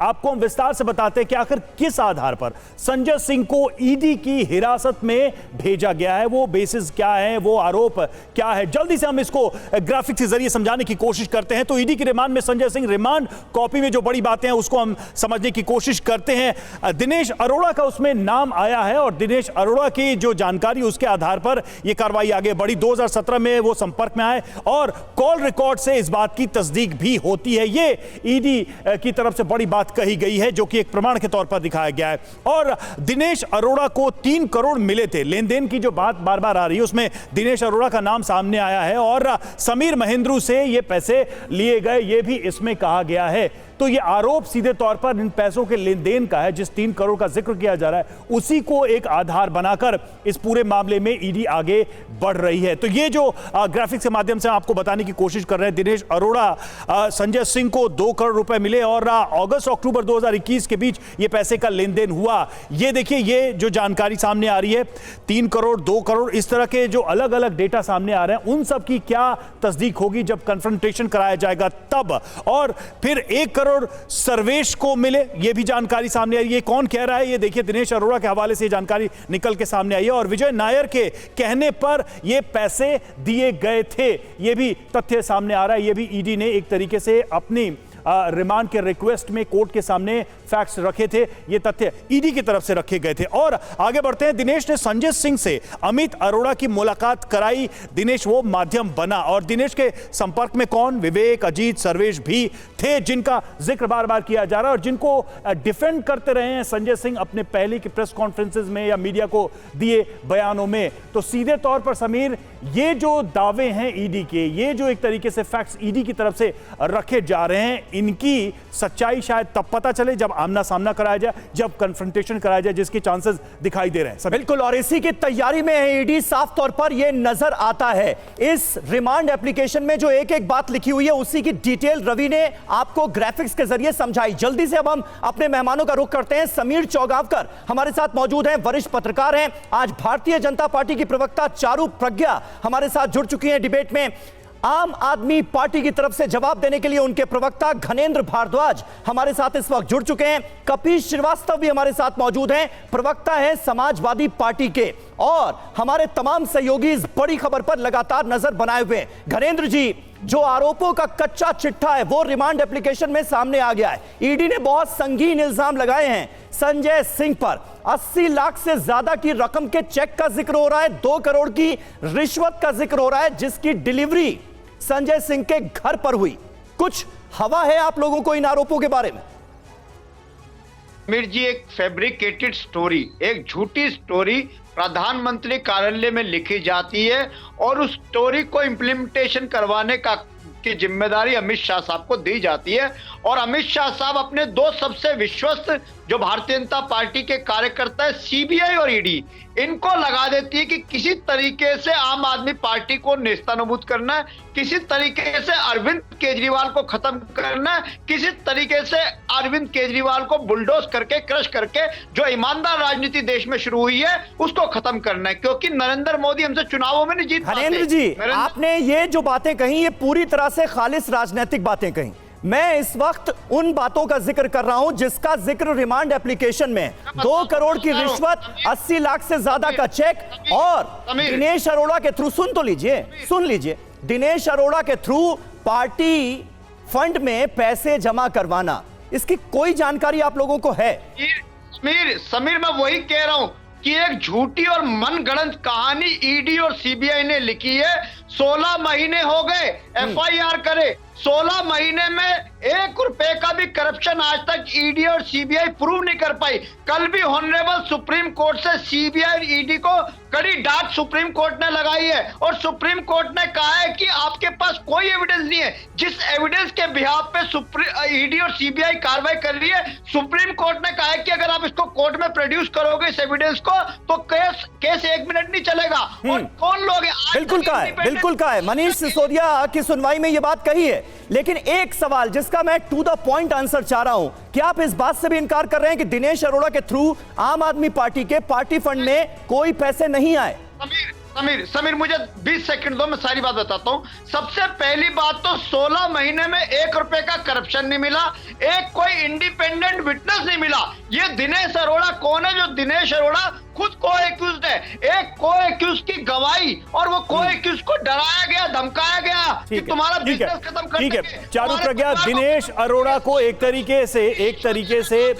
आपको हम विस्तार से बताते हैं कि आखिर किस आधार पर संजय सिंह को ईडी की हिरासत में भेजा गया है, वो बेसिस क्या है, वो आरोप क्या है। जल्दी से हम इसको ग्राफिक्स के जरिए समझाने की कोशिश करते हैं। तो ईडी की रिमांड में संजय सिंह, रिमांड कॉपी में जो बड़ी बातें हैं उसको हम समझने की कोशिश करते हैं। दिनेश अरोड़ा का उसमें नाम आया है और दिनेश अरोड़ा की जो जानकारी उसके आधार पर यह कार्रवाई आगे बढ़ी। 2017 में वो संपर्क में आए और कॉल रिकॉर्ड से इस बात की तस्दीक भी होती है। ये ईडी की तरफ से बड़ी बात कही गई है जो कि एक प्रमाण के तौर पर दिखाया गया है। और दिनेश अरोड़ा को 3 करोड़ मिले थे। लेन देन की जो बात बार बार आ रही है उसमें दिनेश अरोड़ा का नाम सामने आया है और समीर महेंद्रू से ये पैसे लिए गए, ये भी इसमें कहा गया है। तो ये आरोप सीधे तौर पर इन पैसों के लेन देन का है। जिस 3 करोड़ का जिक्र किया जा रहा है उसी को एक आधार बनाकर इस पूरे मामले में ईडी आगे बढ़ रही है। तो ये जो ग्राफिक्स के माध्यम से आपको बताने की कोशिश कर रहे हैं, दिनेश अरोड़ा, संजय सिंह को 2 करोड़ रुपए मिले और अगस्त अक्टूबर 2021 के बीच ये पैसे का लेन देन हुआ। ये देखिए, ये जो जानकारी सामने आ रही है, 3 करोड़, 2 करोड़, इस तरह के जो अलग अलग डेटा सामने आ रहे हैं उन सब की क्या तस्दीक होगी जब कन्फ्रंटेशन कराया जाएगा तब। और फिर 1 करोड़ सर्वेश को मिले, ये भी जानकारी सामने आई है। कौन कह रहा है, ये देखिए दिनेश अरोड़ा के हवाले से जानकारी निकल के सामने आई है और विजय नायर के कहने पर ये पैसे दिए गए थे, ये भी तथ्य सामने आ रहा है। ये भी ईडी ने एक तरीके से अपनी रिमांड के रिक्वेस्ट में कोर्ट के सामने फैक्ट्स रखे थे, ये तथ्य ईडी की तरफ से रखे गए थे। और आगे बढ़ते हैं, दिनेश ने संजय सिंह से अमित अरोड़ा की मुलाकात कराई। दिनेश वो माध्यम बना और दिनेश के संपर्क में कौन, विवेक, अजीत, सर्वेश भी थे जिनका जिक्र बार बार किया जा रहा है और जिनको डिफेंड करते रहे हैं संजय सिंह अपने पहले की प्रेस कॉन्फ्रेंसेज में या मीडिया को दिए बयानों में। तो सीधे तौर पर समीर, ये जो दावे हैं ईडी के, ये जो एक तरीके से फैक्ट्स ईडी की तरफ से रखे जा रहे हैं, इनकी सच्चाई शायद तब पता चले जब आमना सामना कराया जाए, जब कन्फ्रंटेशन कराया जाए, जिसके चांसेस दिखाई दे रहे हैं। बिल्कुल, और इसी की तैयारी में है ईडी। साफ तौर पर यह नजर आता है इस रिमांड एप्लीकेशन में जो एक एक बात लिखी हुई है उसी की डिटेल रवि ने आपको ग्राफिक्स के जरिए समझाई। जल्दी से अब हम अपने मेहमानों का रुख करते हैं। समीर चौगावकर हमारे साथ मौजूद हैं, वरिष्ठ पत्रकार हैं। आज भारतीय जनता पार्टी की प्रवक्ता चारू प्रज्ञा हमारे साथ जुड़ चुकी हैं डिबेट में। आम आदमी पार्टी की तरफ से जवाब देने के लिए उनके प्रवक्ता घनेंद्र भारद्वाज हमारे साथ इस वक्त जुड़ चुके हैं। कपिश श्रीवास्तव भी हमारे साथ मौजूद हैं, प्रवक्ता हैं समाजवादी पार्टी के। और हमारे तमाम सहयोगी इस बड़ी खबर पर लगातार नजर बनाए हुए हैं। घनेंद्र जी, जो आरोपों का कच्चा चिट्ठा है वो रिमांड एप्लीकेशन में सामने आ गया है। ईडी ने बहुत संगीन इल्जाम लगाए हैं संजय सिंह पर। 80 लाख से ज्यादा की रकम के चेक का जिक्र हो रहा है, 2 करोड़ की रिश्वत का जिक्र हो रहा है जिसकी डिलीवरी संजय सिंह के घर पर हुई। कुछ हवा है आप लोगों को इन आरोपों के बारे में? समीर जी, एक फैब्रिकेटेड स्टोरी, एक झूठी स्टोरी प्रधानमंत्री कार्यालय में लिखी जाती है और उस स्टोरी को इम्प्लीमेंटेशन करवाने की जिम्मेदारी अमित शाह साहब को दी जाती है। और अमित शाह साहब अपने 2 सबसे विश्वस्त जो भारतीय जनता पार्टी के कार्यकर्ता है, सीबीआई और ईडी, इनको लगा देती है कि किसी तरीके से आम आदमी पार्टी को नेस्तनाबूद करना है, किसी तरीके से अरविंद केजरीवाल को खत्म करना है, किसी तरीके से अरविंद केजरीवाल को बुलडोज करके, क्रश करके जो ईमानदार राजनीति देश में शुरू हुई है उसको खत्म करना है, क्योंकि नरेंद्र मोदी हमसे चुनावों में नहीं जीत पाते। हरेंद्र जी, आपने ये जो बातें कही ये पूरी तरह से खालिस राजनीतिक बातें कही। मैं इस वक्त उन बातों का जिक्र कर रहा हूं जिसका जिक्र रिमांड एप्लीकेशन में 2 करोड़ की रिश्वत, 80 लाख से ज्यादा का चेक और दिनेश अरोड़ा के थ्रू, सुन लीजिए, दिनेश अरोड़ा के थ्रू पार्टी फंड में पैसे जमा करवाना, इसकी कोई जानकारी आप लोगों को है? समीर, मैं वही कह रहा हूं कि एक झूठी और मनगढ़ंत कहानी ईडी और सीबीआई ने लिखी है। 16 महीने हो गए एफआईआर करे, 16 महीने में 1 रुपए का भी करप्शन आज तक ईडी और सीबीआई प्रूव नहीं कर पाई। कल भी ऑनरेबल सुप्रीम कोर्ट से सीबीआई और ईडी को कड़ी डांट सुप्रीम कोर्ट ने लगाई है और सुप्रीम कोर्ट ने कहा है कि आपके पास कोई एविडेंस नहीं है। जिस एविडेंस के बिहाफ पे ईडी और सीबीआई कार्रवाई कर रही है, सुप्रीम कोर्ट ने कहा है कि अगर आप इसको कोर्ट में प्रोड्यूस करोगे इस एविडेंस को तो केस 1 मिनट नहीं चलेगा। और कौन लोग बिल्कुल का है मनीष सिसोदिया की सुनवाई में ये बात कही है। लेकिन एक सवाल जिसका मैं टू द पॉइंट आंसर चाह रहा हूं, क्या आप इस बात से भी इनकार कर रहे हैं कि दिनेश अरोड़ा के थ्रू आम आदमी पार्टी के पार्टी फंड में कोई पैसे नहीं आए? समीर मुझे 20 सेकंड दो, मैं सारी बात बताता हूँ। सबसे पहली बात तो 16 महीने में 1 रुपए का करप्शन नहीं मिला, एक कोई इंडिपेंडेंट विटनेस नहीं मिला। ये दिनेश अरोड़ा कौन है? जो दिनेश अरोड़ा खुद को एक्यूज्ड है, एक को एक्यूज की गवाही, और वो को एक्यूज को डराया गया, धमकाया गया कि तुम्हारा बिजनेस खत्म कर देंगे। चारू प्रज्ञा, दिनेश अरोड़ा को एक तरीके से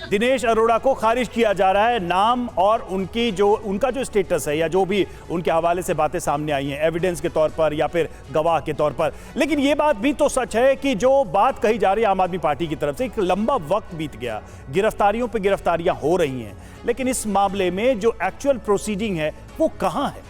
दिनेश अरोड़ा को खारिज किया जा रहा है, नाम और उनका जो स्टेटस है या जो भी उनके हवाले से बातें सामने आई हैं एविडेंस के तौर पर या फिर गवाह के तौर पर। लेकिन यह बात भी तो सच है कि जो बात कही जा रही है आम आदमी पार्टी की तरफ से, एक लंबा वक्त बीत गया, गिरफ्तारियों पे गिरफ्तारियां हो रही हैं, लेकिन इस मामले में जो एक्चुअल प्रोसीडिंग है वो कहां है?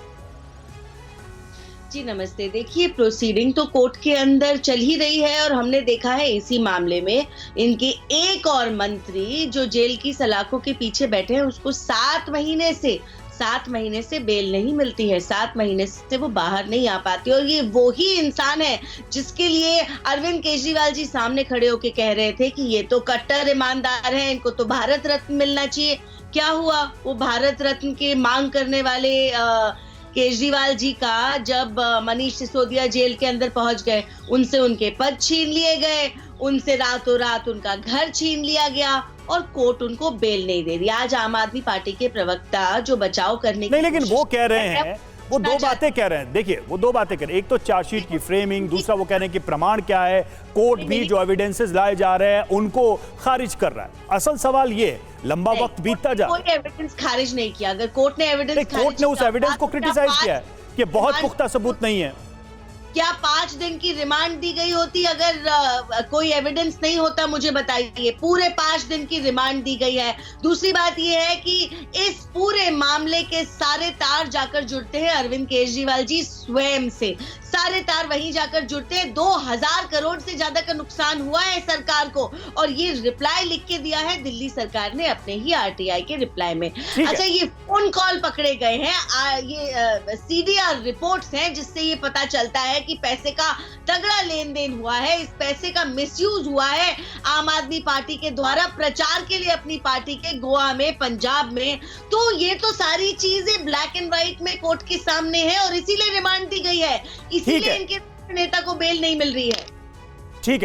जी नमस्ते। देखिए, प्रोसीडिंग तो कोर्ट के अंदर चल ही रही है और हमने देखा है इसी मामले में इनके एक और मंत्री जो जेल की सलाखों के पीछे बैठे हैं, उसको 7 महीने से बेल नहीं मिलती है, 7 महीने से वो बाहर नहीं आ पाती। और ये वो ही इंसान है जिसके लिए अरविंद केजरीवाल जी सामने खड़े होके कह रहे थे कि ये तो कट्टर ईमानदार हैं, इनको तो भारत रत्न मिलना चाहिए। क्या हुआ? वो भारत रत्न के मांग करने वाले केजरीवाल जी का जब मनीष सिसोदिया जेल के अंदर पहुंच गए, उनसे उनके पद छीन लिए गए, उनसे रातों रात उनका घर छीन लिया गया और कोर्ट उनको बेल नहीं दे रही। आज आम आदमी पार्टी के प्रवक्ता जो बचाव करने नहीं, लेकिन वो कह रहे हैं, वो दो बातें कह रहे हैं। देखिए, वो दो बातें कह रहे हैं, एक तो चार्जशीट की फ्रेमिंग, दूसरा वो कह रहे हैं कि प्रमाण क्या है, कोर्ट भी जो एविडेंसेस लाए जा रहे हैं उनको खारिज कर रहा है। असल सवाल ये, लंबा वक्त बीतता जा रहा है, कोई एविडेंस खारिज नहीं किया। अगर कोर्ट ने एविडेंस कोर्ट ने उस एविडेंस को क्रिटिसाइज किया है कि बहुत पुख्ता सबूत नहीं है। क्या 5 दिन की रिमांड दी गई होती अगर कोई एविडेंस नहीं होता? मुझे बताइए। पूरे 5 दिन की रिमांड दी गई है। दूसरी बात यह है कि इस पूरे मामले के सारे तार जाकर जुड़ते हैं अरविंद केजरीवाल जी स्वयं से, सारे तार वहीं जाकर जुड़ते हैं। 2000 करोड़ से ज्यादा का नुकसान हुआ है सरकार को, और ये रिप्लाई लिख के दिया है दिल्ली सरकार ने अपने ही आरटीआई के रिप्लाई में। अच्छा, ये फोन कॉल पकड़े गए हैं, ये सीडीआर रिपोर्ट्स हैं जिससे ये पता चलता है कि पैसे का तगड़ा लेन देन हुआ है, इस पैसे का मिसयूज हुआ है आम आदमी पार्टी के द्वारा प्रचार के लिए अपनी पार्टी के गोवा में, पंजाब में। तो ये तो सारी चीजें ब्लैक एंड व्हाइट में कोर्ट के सामने है और इसीलिए रिमांड दी गई है, इसीलिए इनके नेता को बेल नहीं मिल रही है। ठीक है,